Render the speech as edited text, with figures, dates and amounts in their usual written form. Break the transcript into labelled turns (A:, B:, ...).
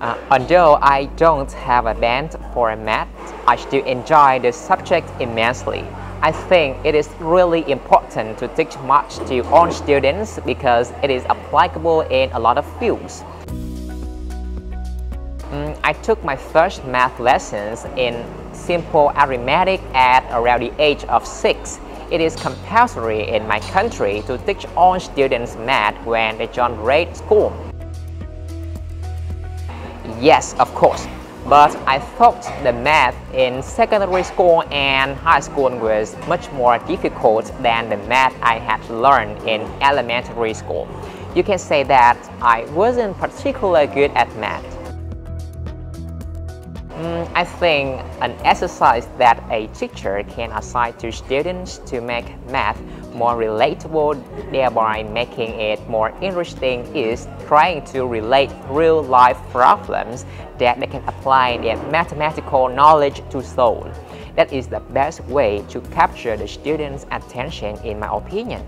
A: Although I don't have a bent for math, I still enjoy the subject immensely. I think it is really important to teach math to all students because it is applicable in a lot of fields. I took my first math lessons in simple arithmetic at around the age of 6. It is compulsory in my country to teach all students math when they join grade school. Yes, of course, but I thought the math in secondary school and high school was much more difficult than the math I had learned in elementary school. You can say that I wasn't particularly good at math. I think an exercise that a teacher can assign to students to make math more relatable, thereby making it more interesting, is trying to relate real-life problems that they can apply their mathematical knowledge to solve. That is the best way to capture the students' attention, in my opinion.